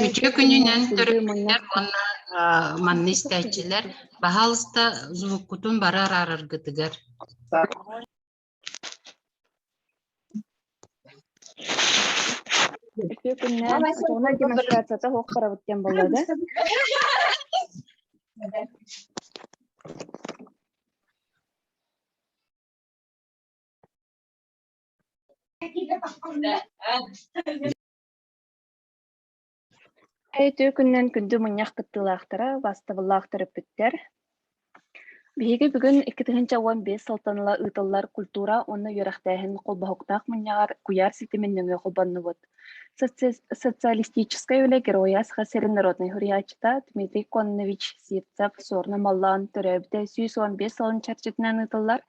Üçe gününden törükler ona mannistaçiler bahalsta zuvukutun barar arargıtıgar. Üçe gününden sonra demonstrasyada hoq barabıtken boladı. Üçe gününden kündü munyaq kıttılaqtara, bastabıllaqtara bütter. Биһиги бүгүн 2015 салтанала ыталлар культура онна юрахтаһын колбахоктаах муньяар куяр ситиминнөңө колбанныбыт. Социалистическая үле героя схасерин народный хуриячта Дмитрий Коннович Сивцев Суорун Омоллоон төрөбүтэ 115 салын чарчытынан ыталлар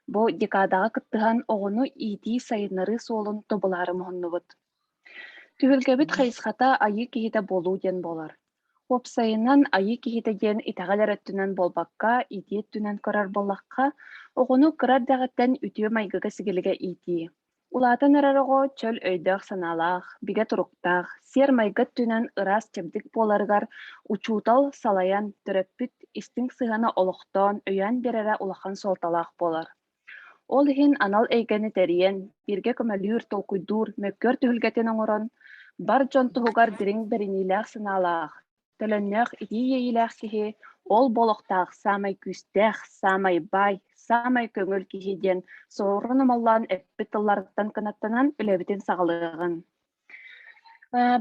бу декадага кыттыхан оҕону ити сайыннары суолун тобулары мохоннубут. Түһүлгэбит хайысхата айыы киһитэ болуу диэн болар. Опсайынан айыы киһитэ диэн итаҕалар өттүнэн болбакка, итиэт түнэн көрөр боллакка, оҕону кырар дагыттан үтүө майгыга сигилиге ити. Улаатан арарого чөл өйдөөх санаалаах, бигэ туруктаах, сер майгыт түнэн ырас чебдик буоларыгар учуутал салайан төрөппүт истиң сыһана олохтоон өйөн берере улахан солталаах болар. Ол иһин анал эйгэни тэриэн, бирге көмөлүүр толкуйдуур мөккөр түһүлгэтин оҥорон, бар дьонтуһугар дириң беринилээх санаалаах, төлөннөөх итии эйилээх киһи, ол болохтаах самай күстээх, самай бай, самай көңүл киһи диэн Суорун Омоллоон эппит тылларыттан кынаттанан үлэбитин саҕалыагын.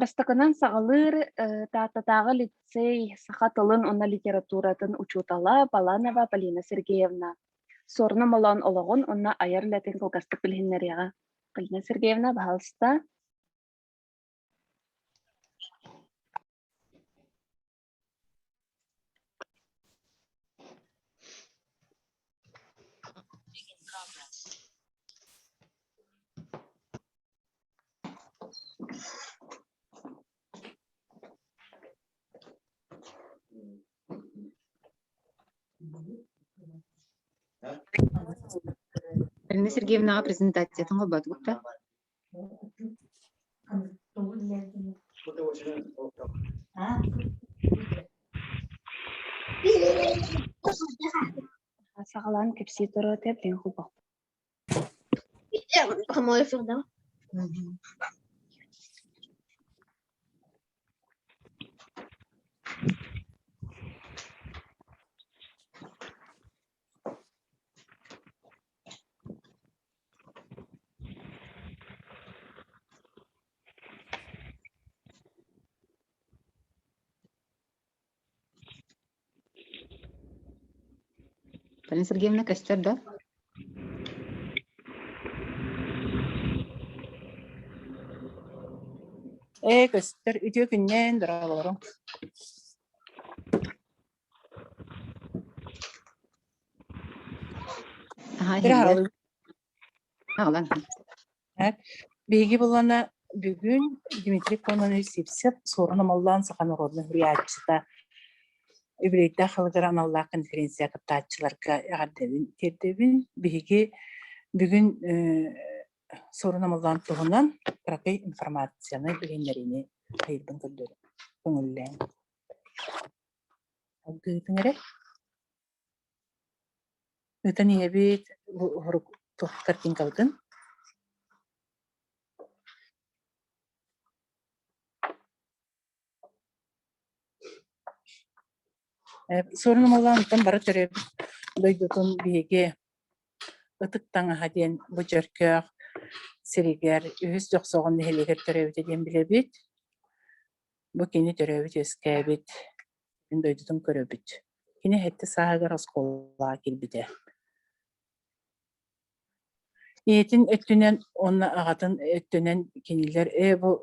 Бастакынан саҕалыыр таататааҕы лицей саха тылын онна литературатын учуутала Баланова Полина Сергеевна. Суорун Омоллоон ологун онна аяр латин кылгастык билһиннэриэҕэ. Полина Сергеевна, пожалуйста. Полина Сергеевна презентациясын қолбадық та. Саҕалаан кепси туру тэблин хубак. Comment le faire d'abord? Полина Сергеевна, костер, да? Костер, үтө күннен дұраларым. Беги болана бүгүн Дмитрий Коннович Сивцев Суорун Омоллоон саха народный хуриячта Эбилейте халыгар аналлаа конференция кыттаачыларга ягардебин тердебин биги бүгүн Суорун Омоллоон туһунан кракай информацияны билиннерини хайырдын көрдөр көңүллен. Агытыңыре Өтөн ебит хорук тух картинкалдын. Суорун Омоллоонтан бары төрөп дойдутун биге ытыктан хаден бу жөркөөх сиригер үһүс жоксогон нехелегер төрөбүт ден билебит. Бу кини төрөбүт эскэбит дойдутун көрөбүт. Кини хетте саагар осколла килбите. Иетин өттүнен онна агатын өттүнен кинилер бу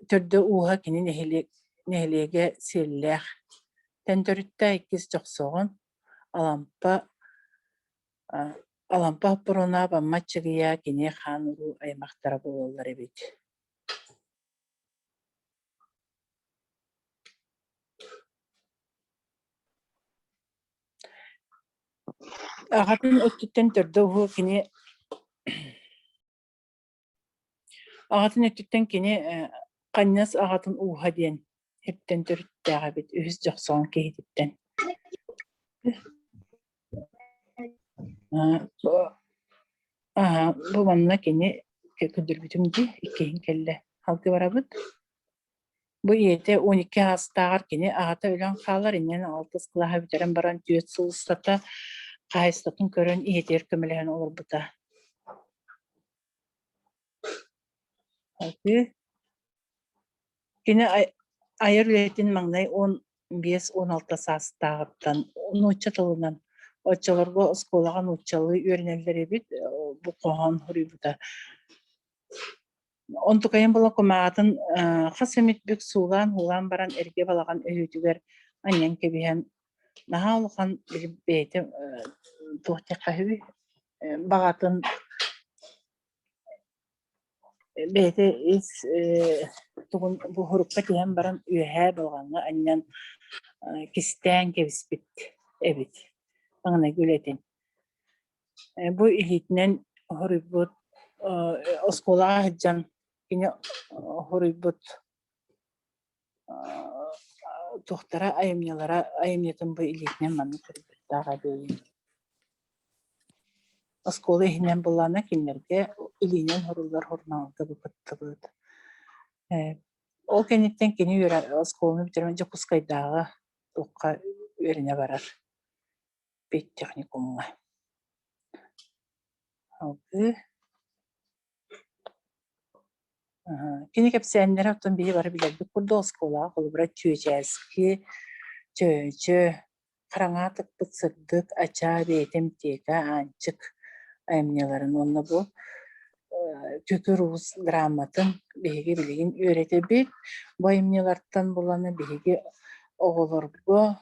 төрдө уха кини нехелеге силлэх. Тентөрүттэ иккис жоксоғын алампа алампа порона баммачыгыя кине хануру аймактара бололар эбит. Агатын өттүттен төрдө ху кине агатын өттүттен кине каннас агатын уха диен хептен төрттәгә бит үз жаксан киһититтен. Бу манна кине көдүрбүтүм ди иккин келле халкы барабыт. Бу ете 12 хастагар кине агата өлөн калар инен 6 класс битерен баран түйөт сулстата кайстатын көрөн иетер көмөлөн олор бута. Халкы кине айыр үлетин маңдай 15-16 састагыттан 13 тылынан очолорго сколаган учалы үйренелер бит бу кохан хурибута. Онтукайын бола комаатын хасемит бүк суулан хулан баран эрге балаган өйүтүгер аньян кебиһен наха улхан бейте тухтакаһы багатын бейте ис тугун бу хурукка тиһен баран үйһэ болганга аньян кистен кебиспит эбит аңна гүлетин бу илитнен хурибут оскола хаджан кине хурибут тухтара айымнятын бу илитнен маны көрүптага бейин оскола ихнен булана кинлерге илинен хурулар хурналды бу кыттыбыт ол кенеттен кини осколаны битермен жокускайдагы тукка өрене барар бет техникумга Кини кепсеннер оттон бии бары билердик курду оскола холбура чөчәски чөчө караңатык бытсырдык ача бетем тека анчык аймнеларын онна бу көкөр уус драматын биһиги билигин үйрөтөбүт бу аймнелардан буланы биһиги оголорго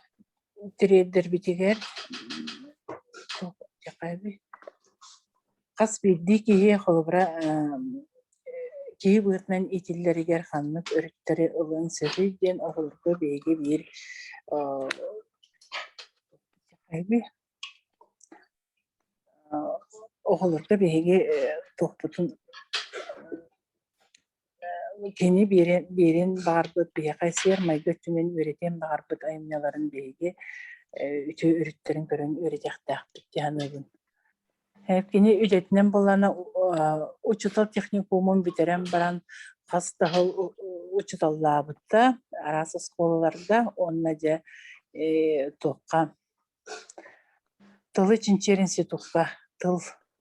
тиреддер битигер кас билди кии холбура кии быытнан итиллеригер ханнык өрүттери ылын сөбүден оголорго биһиги бир оголорго биһиги тохпутун кини берен барбыт биһига сер майгөтүнен үйрөтен барбыт аймнеларын биһиги үтө өрүттерин көрөн үйрөтөктаакпыт дианыбын кини үлетинен булана учутал техникумун битерен баран хастахыл учуталлаабытта арасы сколаларда онна же токка тылы чинчер институтка тыл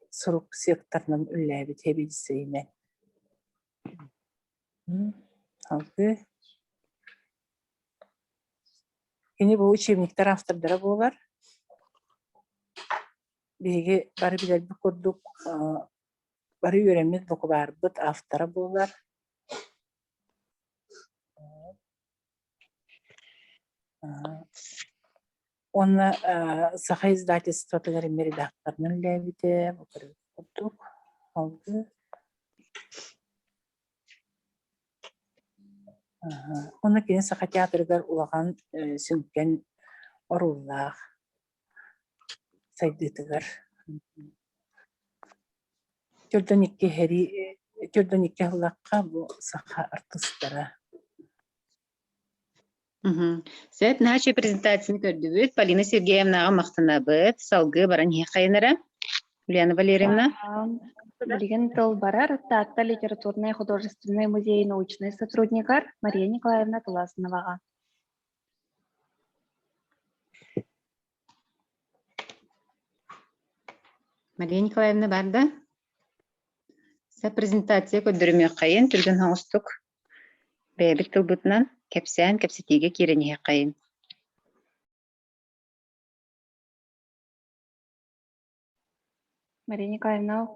сурук секторунан үлләбит хебилсейне алды кини бу учебниктер автордары болар биги бары билерби курдук бары үйренмет буку барбыт автора болар онна саха издательствотыгар эми редакторунун лебите курдук алды онна кини саха театрыгар улаган сүнкен оруллаах сайдытыгар төрдөн икки хылакка бу саха артисттара Сәт наша презентацияны көрдүбүт. Полина Сергеевна мактанабыт. Салгы баран хикайнара. Ульяна Валерьевна. Билген тыл барар, Татта литературный художественный музей научный сотрудникар Мария Николаевна Туласновага. Мария Николаевна барда. Сәт презентация көддүрүмө кайын, түргөн хаңыстык. Бәйбит тылбытынан кепсән, кепсетиге кирене кайын. Мария Николаевна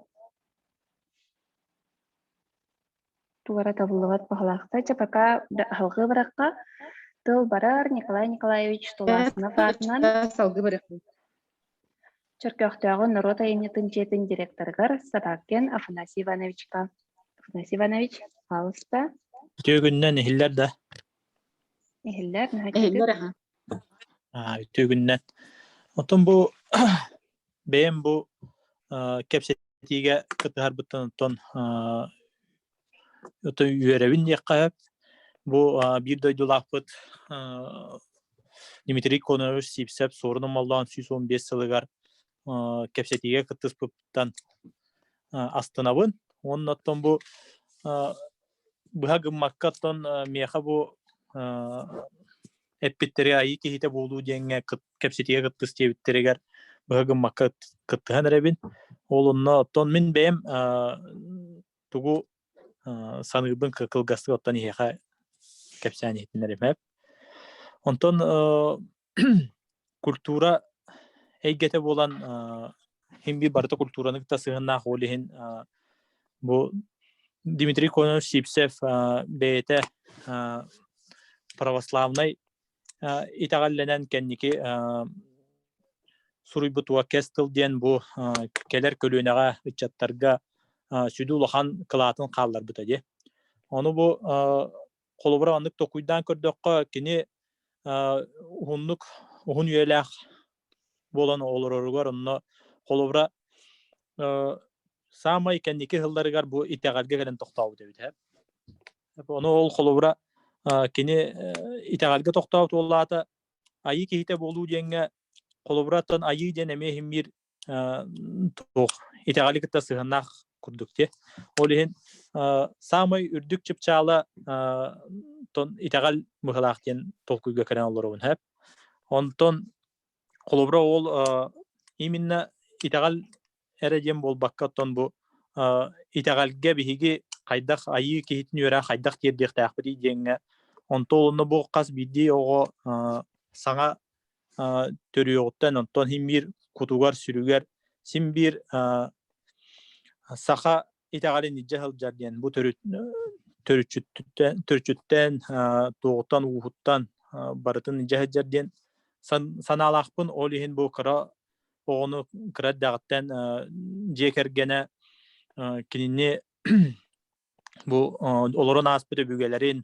тугара табылыват пахалакта чапака халгы баракка тыл барар Николай Николаевич Туласнов атынан Салгы барак. Черкёхтөгө народ айнытын жетин директоргар Сатакен Афанасий Ивановичка. Афанасий Иванович, пожалуйста. Төгүннән ихилләр да. Эхиллер, Эхиллер, Төгүннән. Отон бу бәем бу кепсетиге кытыгар буттан тон ото үйрәбин якка бу бир дойдулапыт Дмитрий Конович сипсеп Суорун Омоллоон 115 сылыгар кепсетиге кытыспыттан астынабын. Оннотон бу быгыммаккаттон меха бу эппиттере айы киһитэ болуу деңе кепсетиге кыттыс тебиттерегер быгыммакка кыттыхан ребин. Олунно оттон мен бэм тугу саныгын кылгасты оттан иһеха кепсани этинеремеп. Онтон культура эйгете болан химби барыта культураны тасыгынна холихин бу Дмитрий Конович Сипсев бейте православный итагалленен кенники суруйбутуа кестыл ден бу келер көлүнага ычаттарга сүдүлахан кылатын каллар бутади. Ону бу колобура аннык токуйдан көрдөккө кини ухуннук ухун үелэх болан олороргор онно колобура самай кенники хылдарыгар бу итагалга келен токтоо дебит. Ону ол колобура кини итагалга токтоо толлаата айы киһитэ болуу деңе колобураттан айы ден эме химмир тох итагалыкта сыгынах курдукте. Олин самай үрдүк чыпчала тон итагал мыхалактен толкуйга керен олорун хеп. Онтон колобура ол именно итагал эреден болбаккаттон бу итагалга биһиги кайдах айы киһитин үрэ кайдах тердехтаахпыти деңе онтолунна бу кас бидди ого саңа төрүөттен онтон химмир кутугар сүрүгер симбир саха итагалин ниджахал жарден бу төрүчүттен тоғуттан уһуттан барытын ниджахал жарден саналахпын олихин бу кыра ону кыра дагыттан жекергене кинини бу олорон аспыты бүгелерин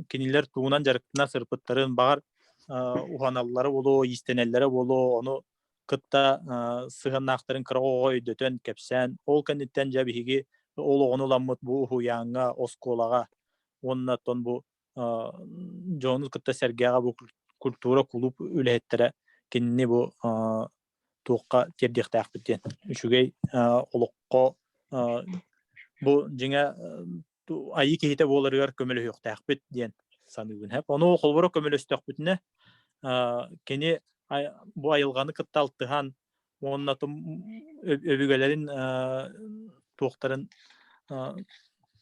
кинилер туунан жарыктына сырпыттарын багар уханаллары боло истенеллери боло ону кытта сыгыннактарын кырого өйдөтөн кепсен ол кенниттен жабиги ол ону ламмыт бу хуяңга осколага оннатон бу жону кытта сергега бу культура клуб үлеттере кинни бу туукка тердихтаахпыттен үчүгей олокко бу жиңа айы киһитэ боларыгар көмөлө юктаахпыт диен саныгын хеп ону холборо көмөлөстөкпүтүнэ кени бу айылганы кытталтыхан оннатым өбүгелерин тууктарын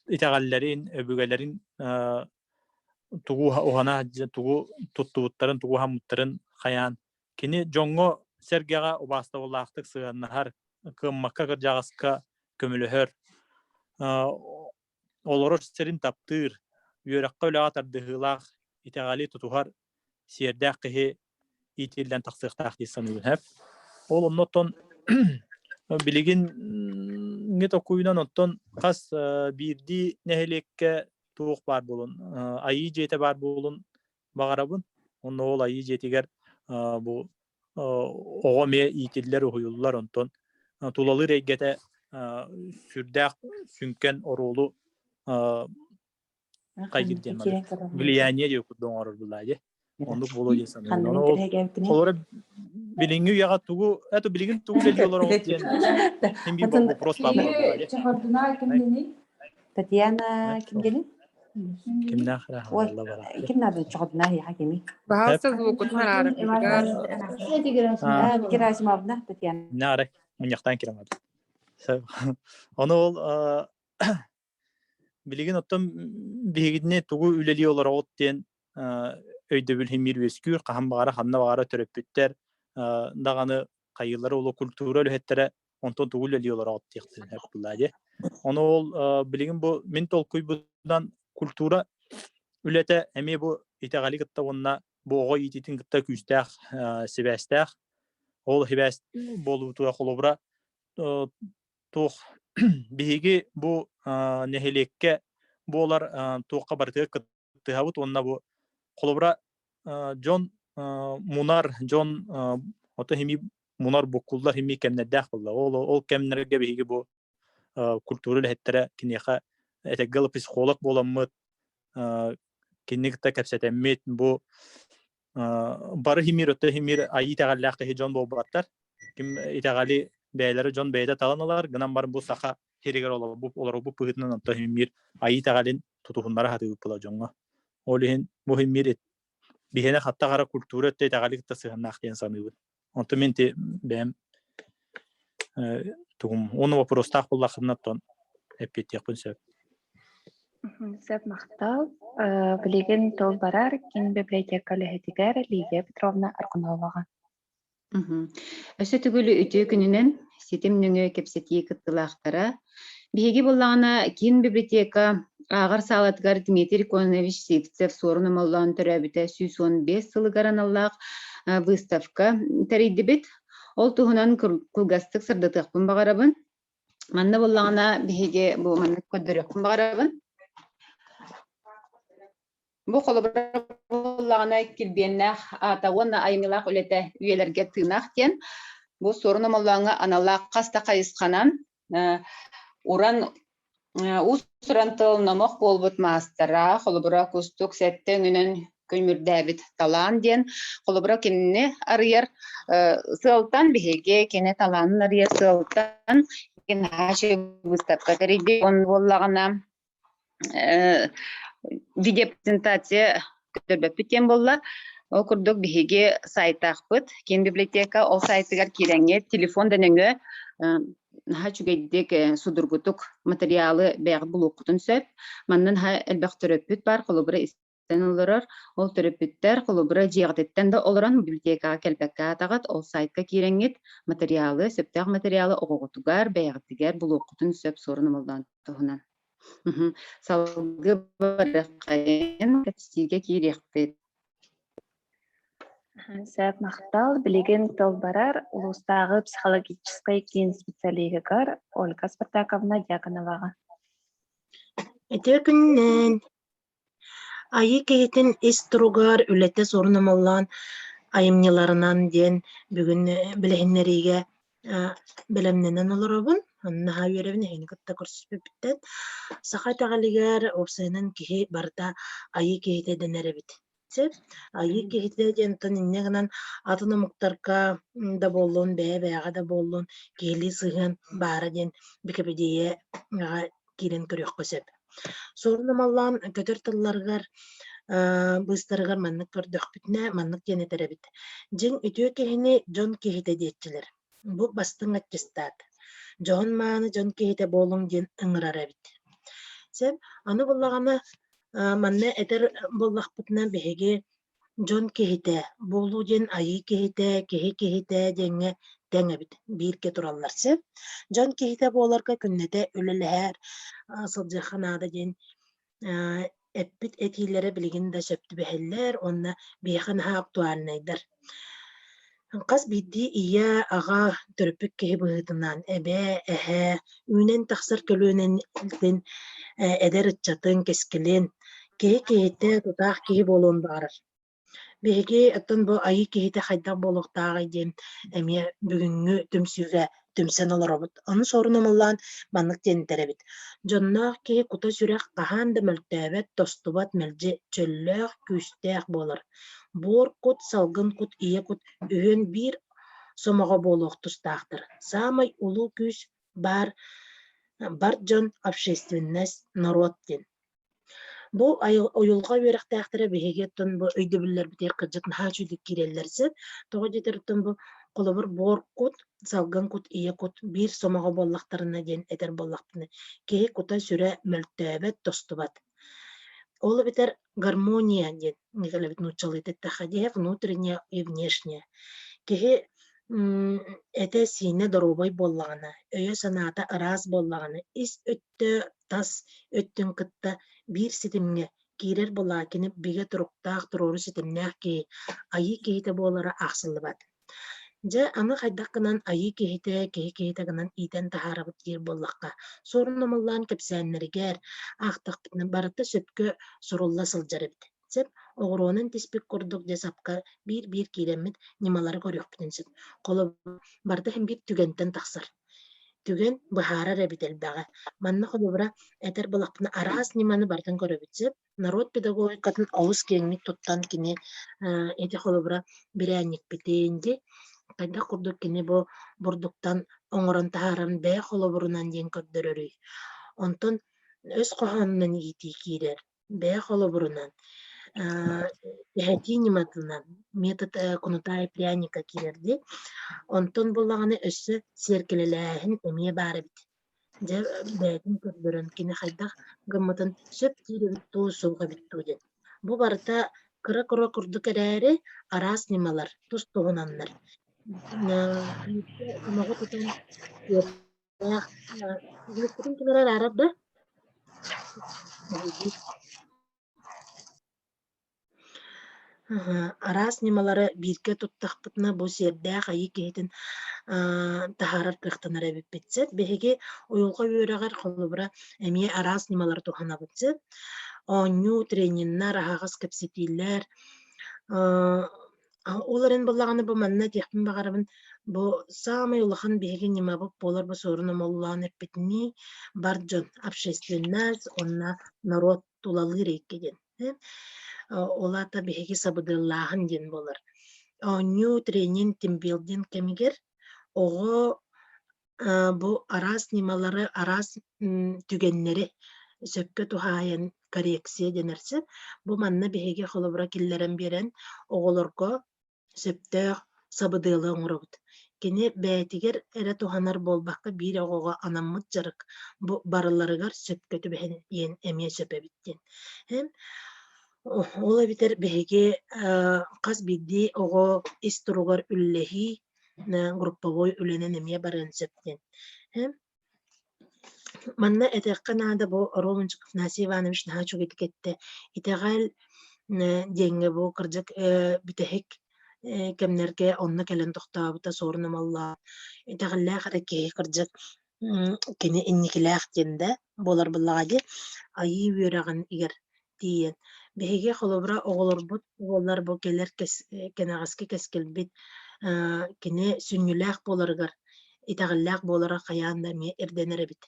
итагаллерин өбүгелерин тугу ohana тугу туттубуттарын тугу хаммыттарын хаян кини жоңго сергега убаста боллаактык сыганнахар кыммакка кыржагаска көмөлөһөр олорор серин таптыр үөракка үлага тардыгылаах итагали тутухар сиэрдээх киһи итиллен тахсыктаах дисаныгын хеп ол оннотон билигин ңит окуйунан оттон кас бирди нехелекке туох бар болун айы жете бар болун багарабын онно ол айы жетигер бу ого ме итиллер уюллар онтон тулалы регете сүрдәк сүнкен оролу кайгиден влияние деп доңор булайды ондук боло десем олар билиңи яга тугу это билигин тугу дел олар отен ким би вопрос бар булайды Татьяна Кингели? ким нахра алла бара Ким надо чогодна я хакими? Баалса звукут харара Герасимовна Татьяна. нара мыньяктан киремат оны ол билигин оттон бигидне тугу үлели олар оттен өйдөбүл химир вескүр кахам багара ханна багара төрөппүттер даганы кайылары оло культура өлөһеттере онтон тугу үлели олар оттыктын хеппуллади оны ол билигин бу мен толкуйбудан культура үлете эми бу итагали гытта онна бу ого ититин гытта күстәх себәстәх ол хибәс болу туа холобра тух биһиги бу нехелекке болар туакка бартыгы кыттыһабыт онна бу холобра Джон Мунар Джон ото хими Мунар букуллар хими кемнеддах булла ол кемнерге биһиги бу культура лехеттере кинеха этегел психолог боламмыт кинникте кепсетеммит бу бары химир өтө химир айы тагаллакка Джон болбаттар ким итагали бәйләре Джон бәйдә таланалар гынан бар бу саха херигер олар бу пыгытнан өтө химир айы тагалин тутухуннары хатып була Джонга олин бу химир бихене хатта гара культура өтө тагалик тасыгыннак ден саныбыт онто менте бәм тугум оны вопростах буллахыннаттан эппетекпин сөп. Сөп мақтал. Билеген тол барар кен библиотека лехетигер Лидия Петровна Аргуноваға. Өсө түгүлү үтүү күнүнөн сетим нүңө кепсетии кыттылаактара биһиги буллагана кин библиотека агар салатгар Дмитрий Конович Сивцев Суорун Омоллоон төрөбүтэ 115 сылыгараналлаак выставка таридибит. Ол туһунан кылгастык сырдытыкпын багарабын. Манна буллагана биһиги бу манна көдөрөкпүн багарабын. Бу холобра буллагана килбиеннах атауына аймилак үлете үйелерге тыынах тен. Бу Суорун Омоллоонга аналаак каста кайысқанан уран усуран тылнамок болбут маастара холобра кустук сеттеңүнөн көмүрдәбит талан ден холобра кинне арыяр сылтан биһиге кене таланын арыяр сылтан кен хаши выставка териди он боллагана видеопрезентация көтөрбөпүтен болла. Ол курдук биһиги сайтахпыт. Кен библиотека ол сайтыгар киреңе телефон денеңе хачугеддек судургутук материалы бәгы булукутун сөп. Маннан элбек төрөпүт бар холобра истен олорор. Ол төрөпүттер холобра жиягдеттен да олоран библиотекага келбекке атагат ол сайтка киреңет материалы, сөптөк материалы огогутугар бәгытыгар булукутун сөп Суорун Омоллоон туһунан. Салгы баракайын катсиге кирекпет. Сөп мақтал. Билеген тол барар улустагы психологический кен специалигар Ольга Спартаковна Дьяконоваға. Эте күннен айы кейтин ис туругар үлете Суорун Омоллоон айымныларынан ден бүгүн билехиннериге белемненен олоробун. Аннаха үйеребин хени кытта көрсүспүттен. Саха тагалигер опсайнан кихи барда айы кейте денеребит. Айы кейте дентон иннегынан атына муктарка да боллун, бәяга да боллун, кели сыгын бара ден бикебедие кирен көрөк көсөп. Суорун Омоллоон көтөр тылларгар быстарыгар маннык көрдөкпүтүнө маннык дене теребит. Жин үтүө кехини Джон киһитэ диетчилер. Бу бастың аттестат. Джон мааны Джон киһитэ болуң ден ыңырарабит. Сен аны буллагана манна этер боллахпытына биһиги Джон киһитэ болуу ден айы киһитэ, киһитэ деңе теңебит. Бирке тураллар сен. Джон киһитэ боларга күннете үлелэхэр сылжаханада ден эппит этилere билигин да сөптү бэхеллер, онна биэханаха актуальнайдар. Кас бидди ия ага төрөпүк кеһи быһытынан эбэ эһэ үнен тахсар көлүөнен эдер ытчатын кескилен кеһи киһитэ тутаах киһи болуун баарар. Биһиги оттон бу айы киһитэ хайдах болохтаагы дем эмиэ бүгүнгү түмсүүгэ түмсен олоробут. Аны Суорун Омоллоон маннык тентеребит. Дьонноох киһи кута сүрэх каһаан да мөлтөөбөт тостубат мэлдьи чөллөөх күүстээх буолар. Буор кут, салгын кут, ие кут үһүн биир сомого болуох тустаахтар. Самай улуу күүс бар Джон общественность народ ден. Бу ойулга үөрэхтээхтэрэ биһигеттен бу өйдөбүллэр битер кырдьык наһаа чүдүк киреллерсеп, тоҕо дитертен бу колобур буор кут, салгын кут, ие кут биир сомого боллахтарына ден этер боллахтыны. Киһи кута сүрэ мөлтөөбөт тостубат. Ол битер гармония ден, николебит нучалыйтэттахадиэ внутренняя и внешняя. Киһи эте сине доробой боллагана, өйө санаата ыраас боллагана, ис өттө тас өттүн кытта биир ситимге кирер болаакини биге туруктаах турору ситимнээх киһи айы киһитэ буолара ахсыллыбат. Же аны хайдаккынан айы киһитэ гынан итен тахарабыт киир боллакка. Суорун Омоллоон кепсәннәргәр ахтакпытны барыта сөпкө сурулла сылжарыбыт. Сеп оғыронын тиспик курдук же сапка бир киремит нималары көрөкпүтүн сеп. Коло барда hem бир түгентен тахсар. Түген бахара рабител бага. Манна холобра этер балакпына арас ниманы бартан көрөбүтсеп, народ педагогикатын ауыз кеңник туттан кини эти холобра бирәнник битенди. Кайда курдук кини бу бурдуктан оңорон тахаран бэ холобурунан ден көрдөрөрүй. Онтон өз коханынан ити кирер. Бэ холобурунан ниматынан метод кунутай пряника кирерди. Онтон буллаганы өссө серкелеләһин эмие бары бит. Же бэдин көрдөрөн кини хайдах гыммытын сөп киребит туу сулга биттүүден. Бу барыта кыра курдук эрээри арас нималар, тус тугунаннар. Арас нималары бирке туттахпытна бу сердэх айы киһитин тахарар кыхтанар эбиппитсет. Беһиги уйулга үөрэгэр холубра эмие арас нималар туханабытсет. Онню трениннар ахагас кепсетиллер. Оларын боллаганы бу манна техпин багарабын бу самый улахан беги нимабы болар бу Суорун Омоллоон эппитни баржон общественность онна народ тулалы рейкеден. Олата беги сабыдыллахан ден болар. Нью тренин тимбилдин кемигер ого бу арас нималары арас түгеннери сөпкө тухайын коррекция денерсе бу манна беги холобра киллерен берен оголорго сөптө сабыдылы оңробут. Кини бәтигер эре туханар болбакка бир огога анаммыт жарык бу барыларыгар сөпкөтү бехен ен эмие сөпөбиттен. Ола битер беге кас бидди ого истругар үллехи групповой үленен эмие барын сөптен. Манна этекканада бу Романчиков Насий Иванович нахачу кетте. Итегал денге бу кыржык битехик кемнерге онна келен тохтабыта Суорун Омоллоон. Итегаллах реке кыржык кини инникилах денде болар буллагади айы үрөгөн игер тиен. Беге холобра оголорбут болар бу келер кенагаски кескелбит кини сүннүлах боларыгар итегаллах болара каянда ме эрденеребит.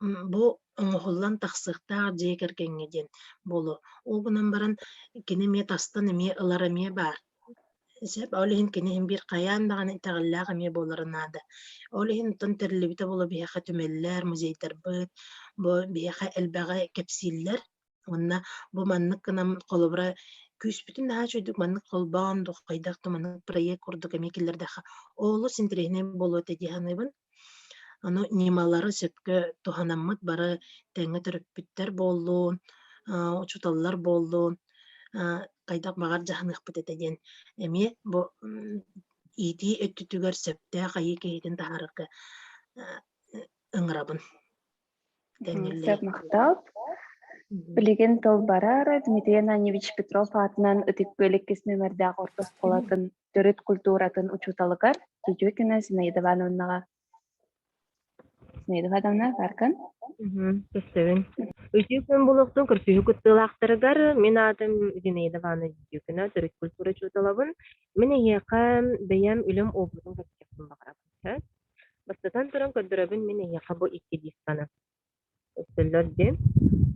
Бу оңохуллан тахсыктаа жекергеңеден болу. Огунан баран кини ме тастан эме ылара ме бар. Сеп олихин кини бир каян даган итегаллах эме боларынада. Олихин тон терлибите болу бияха түмеллер, музейтер быт, бу бияха элбага кепсиллер. Онна бу маннык кынам колобра күспүтүн daha чөйдүк маннык колбаан докайдакты маннык проект курдук эмекиллердеха. Олу синтрехне болу тедиханыбын. Аны нималары сөпкө туханаммыт бары теңе төрөппүттер болуун, учуталлар болуун, кайдак багар жахыныхпыт этеден. Эми бу ити өттүтүгөр сөптө кайы кейдин тахарыкы ыңырабын. Сөп мактап. Билеген тол барара Дмитрий Ананьевич Петров атынан өтүкпөлүк нөмерде ортос болатын төрөт культуратын учуталыгар Тюкина Зинаида Ивановнага. Зинаида Ивановна, баркан? Көстөбүн. Үтүкөн болуктун көрсүхү кыттылактарыгар мен атым Зинаида Ивановна Тюкина төрөт культура чуталабын. Мен эяка бэям үлөм образын каттыктын багарабын. Бастатан туран көрдөрөбүн мен эяка бу 2 дисканы. Өстөллөрдү.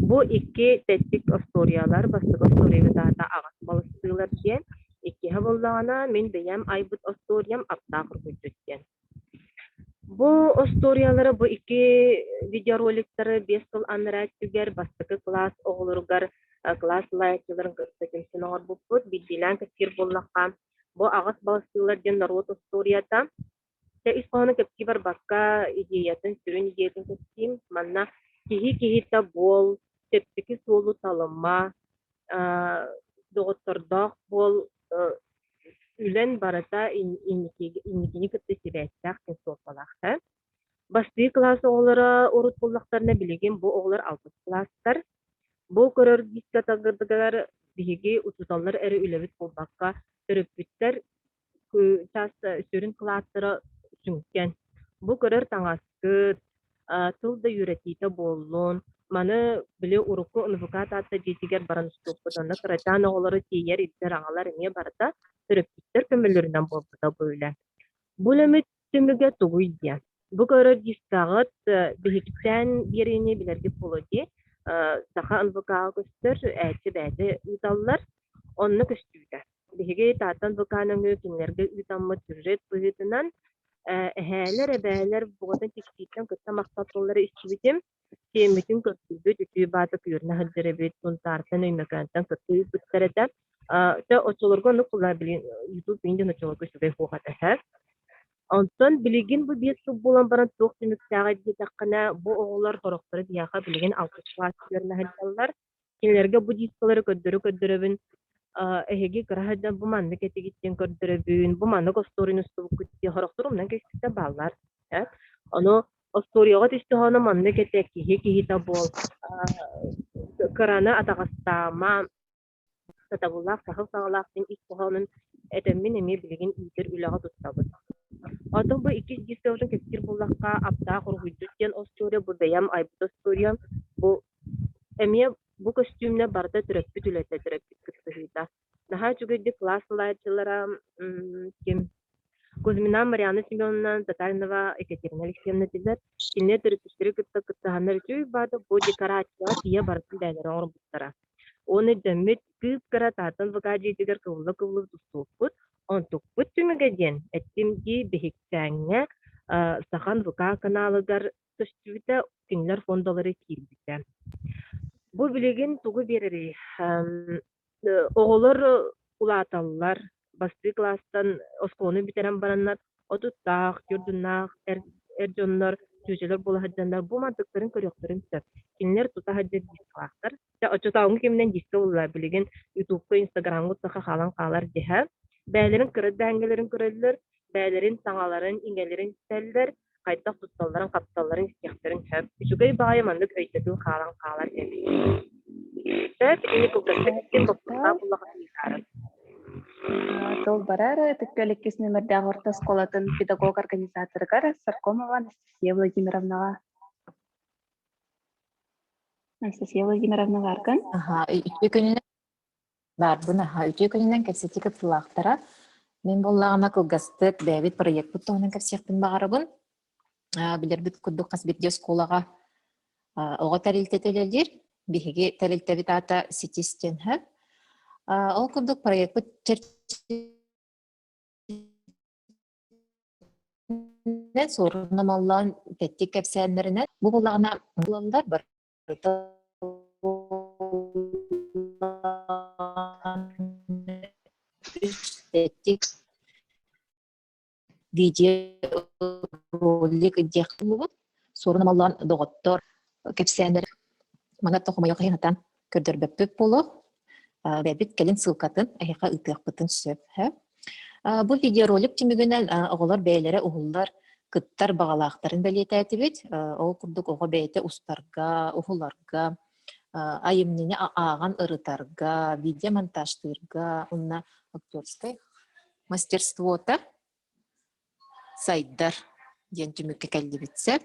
Бу 2 теттик историялар, бастык историяга дата агас балыстылар диен, 2 боллагана мен бэям айбыт историям аптакыр күттүткен. Бу историялары бу 2 видеороликтары 5 жыл анырат түгер бастыкы класс оголоргар класс лайчыларын кыстыкын оңор буппут бидилен кир боллакка. Бу агас балыстылар диен народ историята. Те испаны кепки бар бакка идеятын сүрүн идеятын кеттим. Манна киһитэ бол тепсики солу талыма доғыттырдақ бол үлен барата инникини кытты сибәттәк тен сорпалақты. Басты класс оғылары орут боллақтарына білеген бұл оғылар 6 класстар. Бұл көрір дискатағырдығар бігі ұтуталар әрі үләбіт болбаққа түріппіттер час сөрүн кластары сүңкен. Бу көрөр таңаскыт, тылда юретите боллун. Маны биле урукку унификататта жетигер баран стоппутанда кырачан оголары тиер иттер аңалар эме барда төрөптүттер көмөлөрүнөн болбута бөлө. Бул эми түмүгө тугуйдя. Бу көрөр дискагыт бихиктен бирине билерге болоди. Саха унификага көстөр әчи бәді уталлар онны көстүдө. Биһиги таатан буканыңы кинлерге утамма сюжет быһытынан эһээлер эбээлер бугатын тикситтен кытта мактаптылары истибитим темитин көттүбү түтүү бааты күйөрүнө хылдырыбыт тунтартан өймөкөнтөн кытты үпүттәрәтә та очолорго нукулар билин YouTube бинден очолорго сүгэй хугата. Онтон билигин бу бес суб болан баран тоқ түмүктәгә дитәккәнә бу оголар тороктары дияха билигин алкыш классларына хәлләр. Кинләргә бу дискалары көддөрөбүн эһиги кырахадан бу манны кетигиттен көрдөрөбүн, бу манны косторын устубу күтте хорохторумнан кесте баллар. Аны осторияга тистехана манны кетек киһитэ бол. Карана атагастама татабуллах сахаллахтын истеханын этемин эми билигин итер үлага туттабыт. Атын бу икки дискаларын кестир буллакка апта хоргуйдуттен остория бу даям айбут остория бу эми бу костюмне барда төрөппүт үлете төрөппүт кыттыгыта. Наха жүгөйдү класслайчылара ким Кузьмина Марьяна Семеновна Татаринова Екатерина Алексеевна дилер. Кинне төрөппүттөрү кыттыгыттаганар үчү бада бу декорация тия барды дайлары орбуттара. Оны дәмет кып карататын вакажитигер кыллы туступпут. Он тукпут түмөгеден эттимди бихиксәңне сахан вка каналыгар төстүбүтә кинлер фондолары кирбите. Бу билеген тугу берери. Оголор улаталлар басты класстан оскону битерен бараннар отуттак, юрдунак, эржоннор, түжелер бола хаджандар бу мантыктарын көрөктөрүн сөп. Кинлер тута хаджар дискластар. Та очотауңу кимден диске улла билеген YouTube'га, Instagram'га саха халан калар диһә. Бәйләрен кырыдда әңгеләрен көрәлләр, бәйләрен таңаларын, иңгәләрен тәлләр, кайтак тутталларын, капталларын истехтерин һәм үчүгәй баайманлык әйтәдү халан калар дип. Тәт ине күкәттән бакта буллага тикәр. Тол барара теккәлеккес номердә орта школатын педагог организаторга Саркомова Анастасия Владимировнага. Анастасия Владимировна арган. Үтө күнүнөн кепсети кытылактара. Мен боллагана кылгастык бэбит проект буттугунан кепсектин багарабын. Билербит куддук касбетде школага ого тарилтетелелдер. Биһиги тарилтебит ата ситистен хэп. Ол куддук проект бут Суорун Омоллоон теттик кепсенлеринен бу боллагана булалар бар. Видео ролик дехлубут Суорун Омоллоон доготтор кепсенлер мага тохумай кыйнатан көрдөрбөп боло бебит келин сылкатын айха ытыакпытын сөп. Бу видеоролик тимигенен оголор бейлере ухуллар кыттар багалаактарын белететибит. Ол курдук ого бейте устарга, ухуларга, айымнене ааган ырытарга, видеомонтажтырга, унна актерское мастерството сайдар ден түмүкке келдибитсе.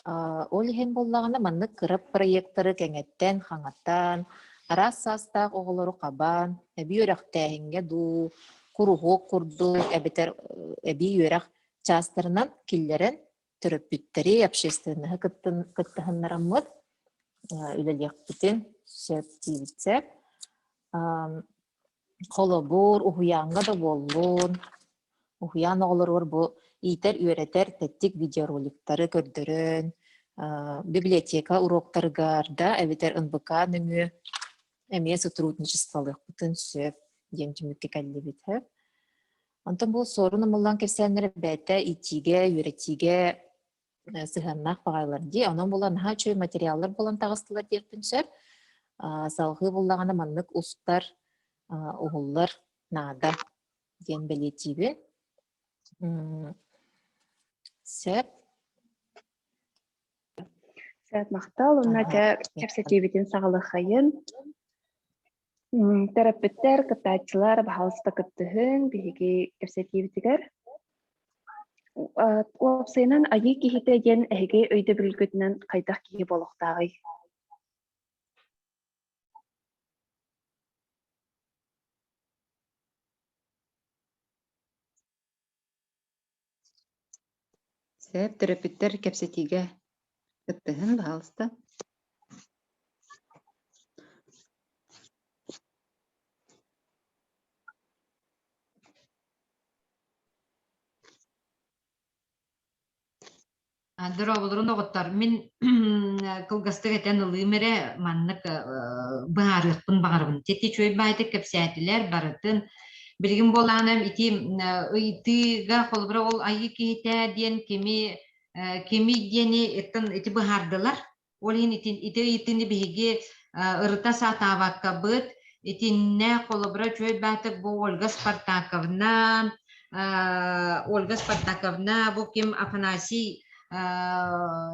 Ол хем боллагана манны кырып проекттары кеңеттен, хаңаттан, арас састақ оғылыру қабан, әбі өрәқтәйінге ду, құруғу құрду, әбі өрәқ частырынан келлерін түріп бүттері общественнігі кыттығыннарамыд, үлелек бүтін сөп дейбітсе. Қолы бұр, ұхуянға да болуын, ұхуян оғылыр бұ итер өретер тәттік видеороликтары көрдірін, библиотека уроктаргарда, әбетер НБК нөмі, әме сотрудничестволық бүтін сөп ден түмікке кәлі бітіп. Антон бұл Суорун Омоллоон кепсәнлері бәті итиге, өретиге сығаннақ бағайлар де. Онын болан наға чөй материаллар болан тағыстылар дертін сөп. Салғы болағаны манлық ұстар, ұғылар нада ден бәлетейбі. Сөп. Сөп мақтал, онна кәпсәтейбетін сағылы қайын. Терапевттер, кытаачылар баһалыста кыттыһын биһиги кэпсэтиибитигэр. Уопсайынан айыы киһитэ диэн эһиги өйдө бүлгүтүнэн хайдах киһи болохтаагый. Сәп терапевттер кепсетиге кыттыһын баһалыста. Дөрөбүлөрүн оҕоттар. Мин кылгастык этен ылыымере маннык баарыахпын багарбын. Тети чөй байтык кепсәтилер барытын. Билгин боланам ити ыйтыга холбра ол айы киһитэ диэн кеми диэни эттен ити баардылар. Ол ин ити итини биһиги ырыта саатаабакка быт. Итинне холбра чөй байтык бу Ольга Спартаковна, бу ким Афанасий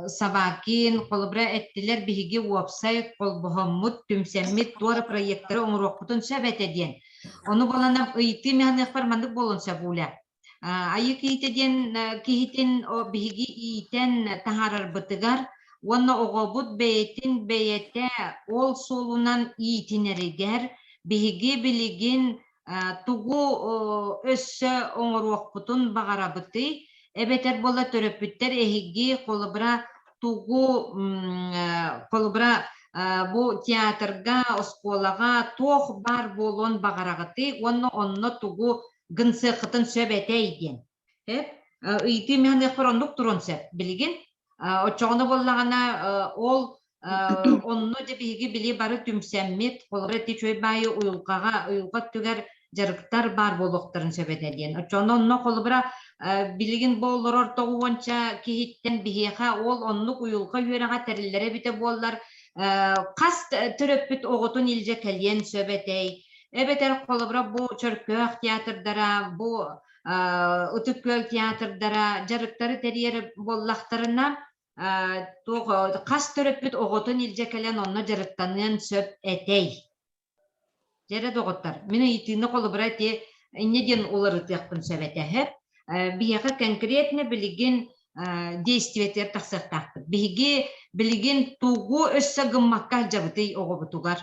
Сабакин, холбра эттилер биһиги уопсай колбоһоммут түмсэммит туора проекттары оҥуруохпутун сөбэт эдиэн. Ону баланам ыйты механыхпар мандык болон сөбүүлэ. Айы киһитэ киһитин биһиги иитэн таһаарарбытыгар, уонна оҕобут бэйэтин бэйэтэ ол суолунан иитинеригер биһиги билигин тугу өссө оҥоруохпутун багарабыты. Эбетер болла төрөпүттер эһиги холбра тугу холбра бу театрга, осколага тох бар болон багарагыты, онно тугу гынсыхытын сөбете иден. Ыйты механик форонлук туронсеп билигин. Очоғыны боллагана ол онно де биһиги били бары түмсәммит, холбра ти чөй байы уйулга түгер жарыктар бар болохтарын сөбете диен. Очоно онно холбра билигин боллорор тоғуонча киһиттен биһиэхэ ол оннук уйулга үөрэҕэ тэриллэре бите буоллар хас төрөппүт оҕотун илдьэ кэлиэн сөбетэй. Эбетер холбра бу чөркөөх театрдара, бу ытыккөөл театрдара жарыктары терьер боллахтарына хас төрөппүт оҕотун илдьэ кэлэн онно жарыктанын сөп этей. Жере доҕоттар. Мин ыйтыыны холбра ти инне диэн уларытыахпын сөбэтэһэ. Биһиэхэ конкретно билигин действиетер тахсыртахпыт. Биһиги билигин тугу өссө гыммакка жабытый оҕобутугар.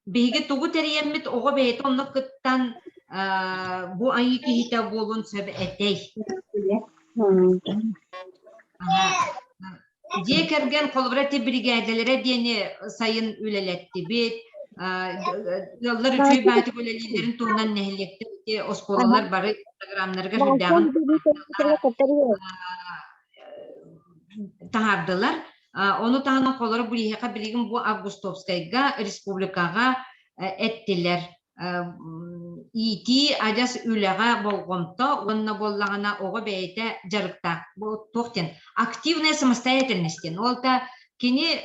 Биһиги тугу терийэммит оҕо бэйэтэ онно кыттан бу айы киһитэ буолун сөбэ этей. Дие керген холбра ти бригадалера диэни сайын үлэлэттибит. Яллар үчүй байтык үлэлилерин туунан нэһилиэкти осколалар бары программнарга хүрдäҕин таһардылар. Ону таһана колору булиһака билигин бу Августовскайга республикага эттилер. Ити ажас үлэҕэ болгомто уонна боллагана оҕо бэйэтэ жарыктаах. Бу туохтен активная самостоятельность. Олта кини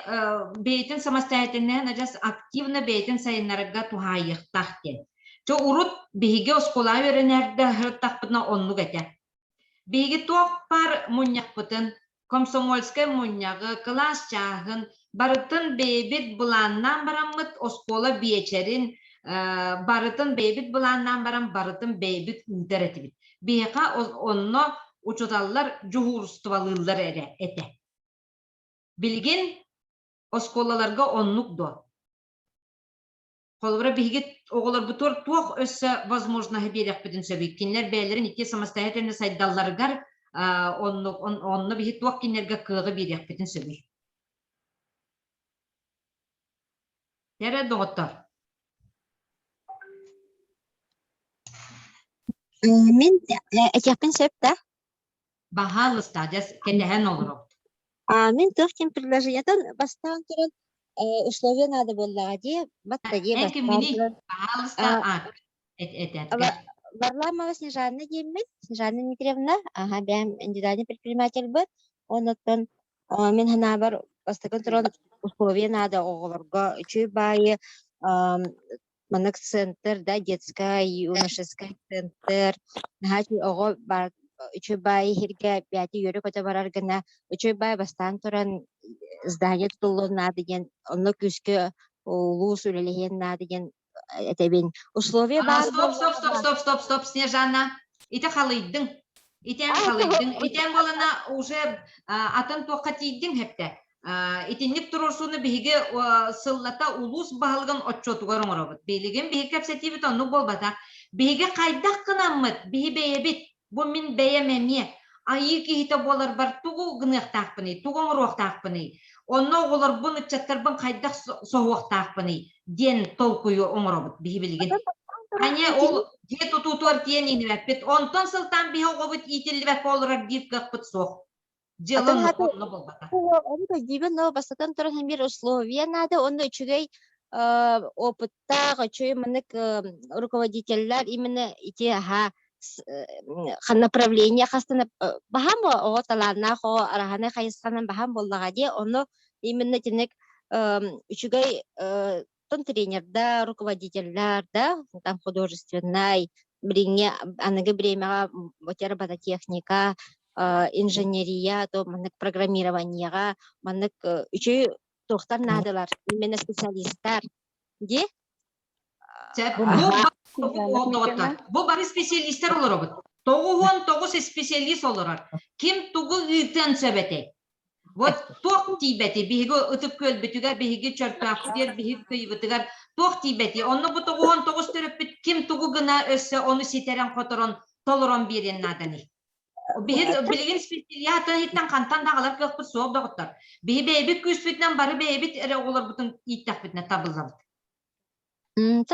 бэйэтин самостоятельная ажас активно бэйэтин сайыннарга тухайыхтахтен. Чо урут биһиги осколаа өрөнэрдэ хырыттахпытына оннук этэ. Биһиги туох пар муньяхпытын, комсомольская муньягы, класс чаагын, барытын бэйбит булааннаан бараммыт оскола биэчерин, барытын бэйбит булааннаан барам, барытын бэйбит üüтэр этибит. Биһига онно учуталлар жуһуурстубалыыллар этэ. Билигин осколаларга оннук до. Холбра биһиги оҕолорбутур туох өссө возможноһы биэрэхпитин сөбүк. Кинилэр бэйэлэрин ити самостоятельно сайдалларыгар онно биһи туох кинилэргэ кыыгы биэрэхпитин сөбүк. Тере доҕоттор. Мен этяппин сөп да. Баһалыста жас кэтэһэн олорук. Мен тохтин предложениятан бастаан туран условия надо было, где батарея Варламова Снежана Демид, Снежана Дмитриевна, бям индивидуальный предприниматель был, он оттон мен ханабар бастакан туран условия надо оголорго чуйбайы манак центр, да, детская юношеская центр, хачи ого бар чуйбайы хирге 5 юры кота барар гана чуйбайы бастан туран здание тулу надо ген онно күскө улус үлелеген надо ген этебин условия бар. Стоп, Снежана. Ите халыйдың. Итен болана уже атын тоққа тейдің хепте. Итинник турурсуны биһиге сыллата улус баһалган отчотугар оңоробут. Билеген биһи кепсетибит онну болбата. Биһиге кайдак кынаммыт, биһи бейебит. Бу мин бейемемие. Айыы киһитэ болар бар тугу гынықтақпыны, тугу оңыруақтақпыны. Онно оғылар бұны чаттарбын кайдак соғуақтақпыны. Ден толкую оңоробут биһи билеген. Ане ол же тутутуар тиен инвеппит. Онтон сылтан биһи оғобут итилбек оларар дивкақпыт соқ. Жылын оғылы болбата. Он дивен, но бастатан тұрған бір условия надо, он үчігей опытта, чуй маннык руководителлер именно ити направление хастана бахам о талана хо арахана хайсанан бахам боллага де, оно именно тенек үчігей тон тренерда, руководителлер, да, там художественный, брине, анага бремяга, ботера техника, инженерия, то маннык программированияга, маннык үчүй тохтар надылар, именно специалисттар. Де? Бу бары специалисттер олоробут. Тогу специалист олорар. Ким тугу үтен сөбете. Вот тох тибети биһиге ытып көлбүтүгөр, биһиге чөртөктөр, биһиге көйбүтүгөр, тох тибети. Онну бу тогу төрөппүт ким тугу гына өссө, ону ситерен которон, толорон берен наданы. Билген специалиятын хиттен кантан дағалар көкпі соғып дағыттар. Бейбит күспетінен бары бейбит әрі олар бұтын иттақ бітіне табылзабыд. Ән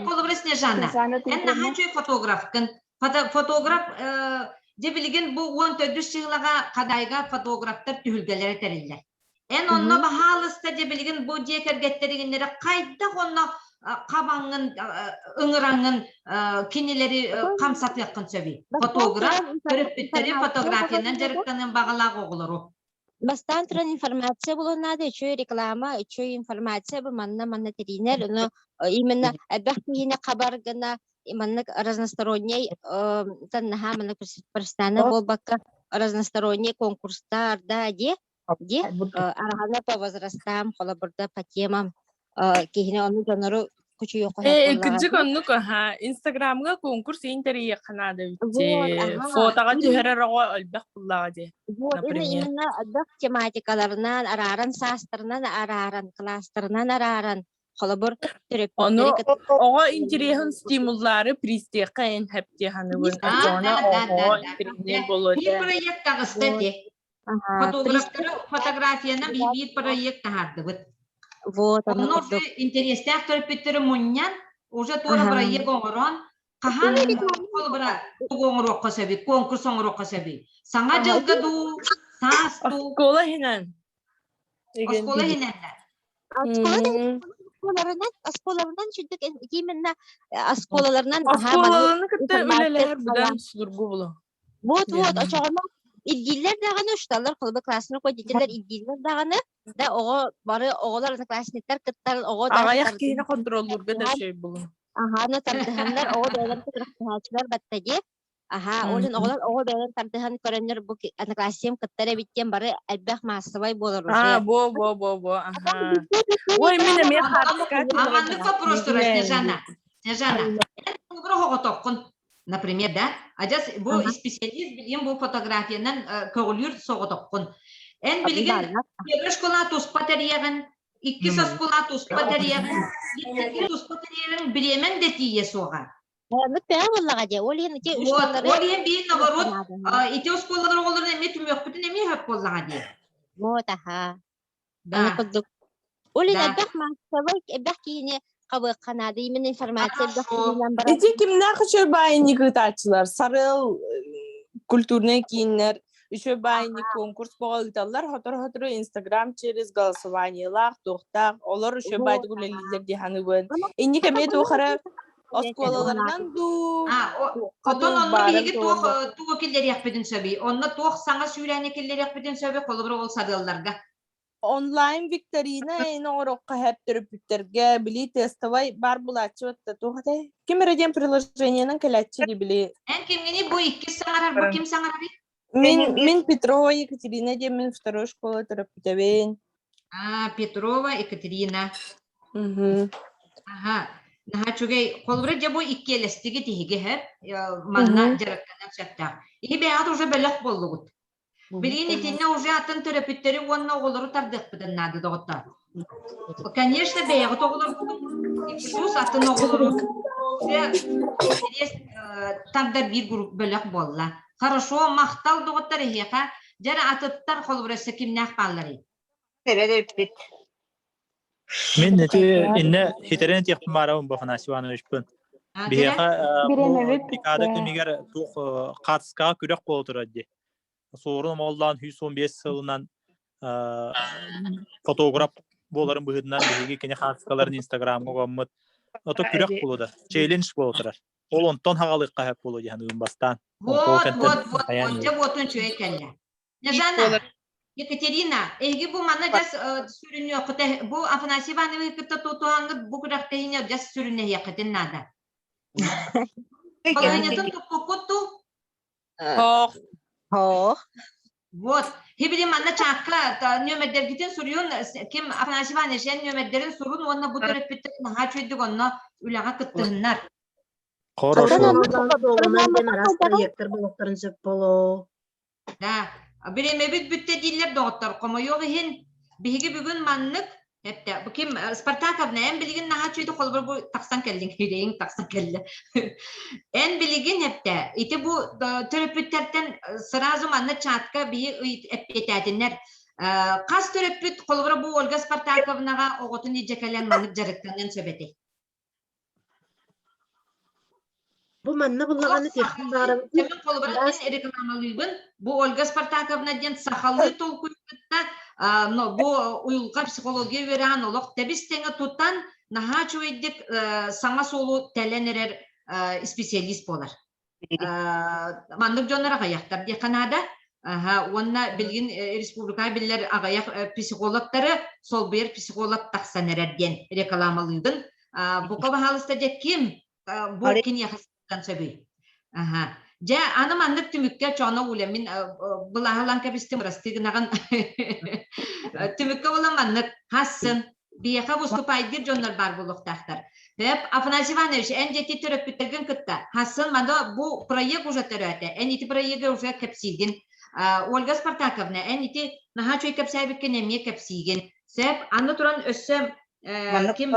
қолыбыры Снежана. Ән нахан чөй фотографкын. Фотограф де билген бұл 14 жылға қадайға фотографтар түхілгелері тәрелер. Ән онна бағалыста де білген бұл декергеттерігіндері қайда онна қабаңын, ыңыраңын кенелері қамсап яқын сөбей. Фотограф, көріппеттері фотографияның жарықтанын бағалағы оғылыру. Бастан тұран информация болуынады, үші реклама, үші информация бұл манна теринер, именно әбәқтейіне қабарғына, манна разносторонний, таннаға манна көрсетпірстаны бол баққа разносторонний конкурстар, да, де, арағана по возрастам, қола бұрда по темам, кехіне оны жаныру күчі yoqqa Күнжік онны көға Инстаграмға конкурс интерия қанады өтте. Фотоға түйерер оға өлбәқ бұллаға де. Именно өдбәқ тематикаларынан араран, састырынан араран, кластырынан араран, қолыбыр түріп. Оға интерияхын стимуллары пристеққа ән әпте ханығын. Ачуана оға интерия болуды. Bir proyekt tağısты de. Фотографияна bir proyekt tağardı бұд. Вот, оно уже интересно, кто Петр Муньян уже тоже проект оңорон, кахан колбара оңорок касаби, конкурс оңорок касаби. Саңа жылгаду, тасту. Оскола хинен. Оскола хинен. Осколарынан шүддік именно осколаларынан осколаларны кітті өлелер бұдан сұдырғы болу. Вот, очағына İlgililer dağını uçtalar, kolba klasını koyduğunlar ilgililer dağını da oğu bari oğular klasnikler kıtlar oğu da ayak kiyine kontrollur bir de şey bulun. Aha, ne tartıhanlar oğu değerli kıtlar battacı. Aha, olun oğular oğu değerli tartıhan körenler bu klasiyem kıtlara bittiğim bari elbək masıvay bolur. Ah, bo. Aha. Oy, benim ya harika. Amanlık вопрос, Снежана. Снежана. Это много тоқын. Например, да, аджас бу специалист билген бу фотографиядан көңүлүр соготоккун. Эн билген бир школа тус патериягын, 2 школа тус патериягын, 2 тус патериягын биремен де тие сога. Вот прямо де, олен те школалар. Олен бир наоборот, ите школалар оларын эме түмөк бүтүн эме хап боллага де. Вот, ага. Да. Олен абак масавай абак кийине Кабы канады именно информация бахтыгынан Эти кимнер еще байник ытачылар, сарыл культурный кинер, еще байник конкурс болдалар, хатыр Инстаграм через голосованиелар, тохтар, олар еще байдык үлелилер диханыбын. Инни кеме тухара осколаларынан ду. Отон онны биги тугу келлер яқпедин сөби. Онны тух саңа сүйләне келлер яқпедин сөби, қолыбыр ол садылларга. Онлайн викторина ene orokka hep törüpütterge bili testavay bar bulatçı vatta tohate kemereden приложениянын келатчы били. En kimini bu iki sаңарар, bu kim sаңарар? Мен Петрова Екатерина де мен второй школа терапевтовен. Петрова Екатерина. Ага. Наха чугай колбра жабо иккелестиги тиһиги хеп манна жаракканан саттаа. Ии бэят уже белек боллугут. Билин итинне уже атын терапевттери уонна оголору тардыкпытын нады доғытта. Конечно, бэят оголор плюс атын оголору. Интерес тарда bir grup белек болла. Хорошо, мақтал доғыттар эхека, жара атыттар колбрасы кимнах баллары. Терапевт. Мен нете инне хитерен тех маравын бафанасиваны үшпін. Бияқа бұл декада кемегер туқ қатысқа күрек болу тұрады. Суорун Омоллоон 115 жылынан фотограф боларын бұғыдынан бейге кене қатысқаларын инстаграмға қомыд. Ото күрек болу да, челлендж болу тұрар. Ол онтон хағалыққа хәп болу дейін ұйынбастан. Вот, жеп отын чөй кәлі. Нежана, Екатерина, эги бу мана жас сүрүнү окута, бу Афанасий Иванович кытта тутуаңы бу курактайыны жас сүрүнү якытын нада. Половинятын туппукутту. Вот. Хибири мана чакка нөмердергитин сүрүн ким Афанасий Иванович нөмердерин сүрүн онна бу терапевттер наха чөйдүк онна үлага кыттыгыннар. Хорошо. Да. Биремебит бүтте диллер доғыттар. Кома йоғы хин биһиги бүгүн маннык хепте. Бу ким Спартаковна эн билигин наха чөйдү колбур бу таксан келдин хирейин таксан келди. Эн билигин хепте. Ити бу терапевттерден сразу манны чатка бии эппететинер. Кас терапевт колбур бу Ольга Спартаковнага оготун ижекелен маннык жарыктанын сөбети. Bu manna bullagаны техник барын. Темен колбуратын рекламалыйбын. Бу Ольга Спартаковна ден сахалы толкуйта, но бу уйулка психология веран олох тебистеңе туттан наха чуйдик саңа солу теленерер специалист болар. Мандык жоннар агаяктар де Канада. Онна билгин республика биллер агаяк психологтары сол бер психолог таксанерер ден рекламалыйбын. Бу кабахалыста де ким бу кини сөбүй. Жа аны мандык түмүкке чоно улем мен булахалан кабистем растыгынаган түмүкке болан мандык хасын бияка выступайдыр жоннор бар булуктактар. Деп Афанасий Иванович эн жети терапевттерген кытта. Хасын манда бу проект уже төрөтө. Эн ити проектке уже кепсиген. Ольга Спартаковна эн ити наха чөй кепсайбеккен эме кепсиген. Сеп аны туран өссөм ким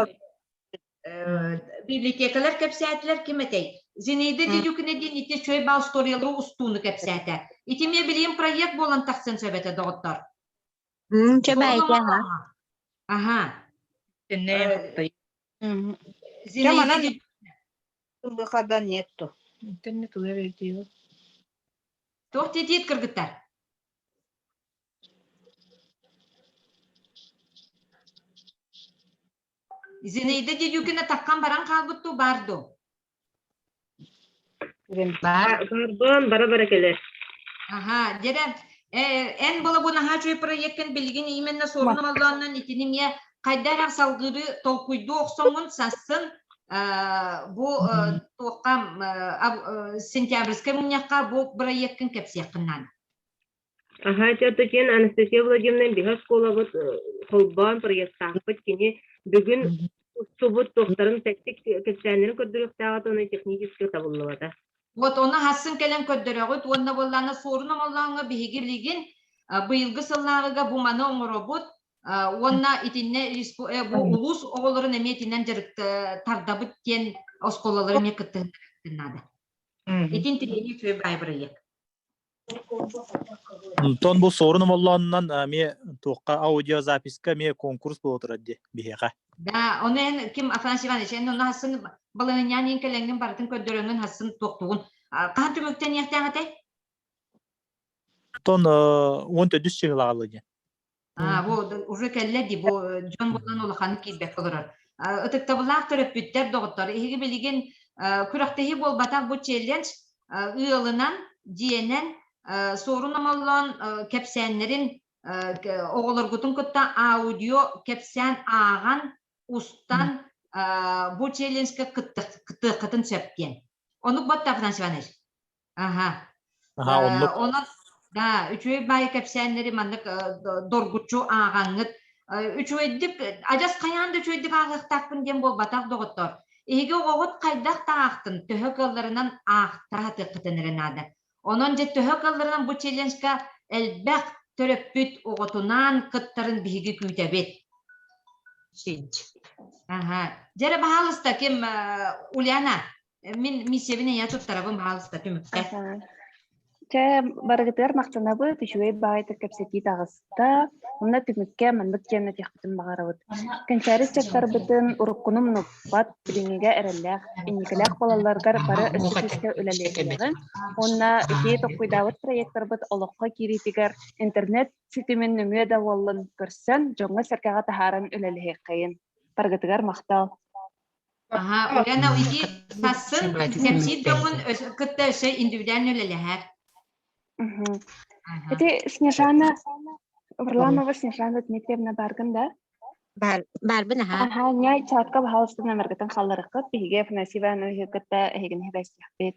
библиотекалар кепсәтләр киметей. Зинейде дидүкне дин ите чөй бал сториялары устуны кепсәтә. Ите ме билем проект болан таксын сөбәтә доктор. Чөбәйгә ха. Ага. Зинейде бухада нету. Интернет уларыдыла. Тохти дит кыргыттар. Зинейде дидүкне таккан баран калбытту барды. Бара келер. Ага, дедем, эн бола бу наха чөй проектен билген именно Суорун Омоллооннан итинемия кайдар салгыры толкуйду оксомун сасын бу тоқам Сентябрьское муньяка бу проекттен кепсияқыннан. Ага, теткен Анастасия Владимировна биха школа вот холбан проекттан кини бүгүн субут тоқтарын тектик кепсәнерин көрдүрүктагы оны технически табыллыбата. Вот оны хасын келен көддөрөгөт, онна болланы Суорун Омоллоонга бигилиген быйылгы сыллагыга бу маны оңоробут, онна итинне бу улус оголорун эметинен жарыкты тардабыт кен осколаларын экыттынады. Итин тирени чөй байбырыйык. Тон бу Суорун Омоллооннан ме туққа аудиозаписка ме конкурс болот турады бияка. Да, оны ким Афанасий Иванович, оны хасын баланянин келеңген бартын көддөрөнгөн хасын токтугун. Кан түмөктен яктагытай? Тон 14 жылгалы ди. Бу уже келледи, бу жон болан улахан кийбек болор. Ытыкта булак терапевттер доктор, эги билген күрөктеги болбатак бу челлендж ыылынан диенен Суорун Омоллоон кепсәннерин оголоргутун кытта аудио кепсән аган устан бу челленджке кытын сөптен. Onu bot da Афанасий Иванович. Ага. Onu da üçüy bay kepsenleri mandık dorgutçu ağanlık Üçüydük, acas kayan da üçüydük ağıqtaqpın den bol bataq doğuttor. Ege oğut qaydaq tağıqtın, töhö kıllarından ağıqtağı tıqqıtınırın adı. Onun je töhö kıllarından bu challenge'ga elbaq töröpbüt oğutunan kıttarın bihigi küytebet. Aha. Jere bahalısta kim Uliana, min misebine ya tuttarabın bahalısta tümükte. Те барыгытыр мактанабы түшүй баайты кепсети тагыста уна түмүкке мандык жана техтин багарабыт. Кенчари чактар бытын уруккунум нуппат билиңиге эреллэх, инникелэх балаларгар бары өсүкүстө өлелегелеген. Онна ити токуйдабыт проекттар быт олокко киритигер интернет ситимен нүңө да боллун көрсөн жоңга серкага тахарын өлелеhe кайын. Барыгытыгар мактал. Aha, Uliana uйди тасын сепсидомун кытта өсө индивидуально өлелехер. Это Снежана Варламова, Снежана Дмитриевна барган, да? Барбын, аха. Ага, няй чатка бахалыстын намергатын халларыккат, биге фнасива нөхөккөтtä эхеген хебестихбет.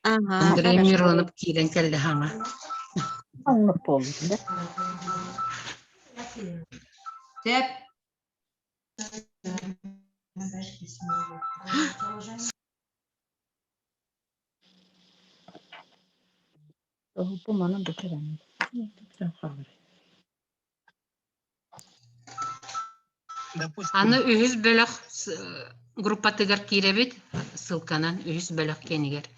Ага. Андрей Миронов киирен келди хаңа. Аңлап болду, да? Теп. Bu mana bitiren. Аны үһүс бөлөх группатыгар кииребит, ссылканан үһүс бөлөх кенигер.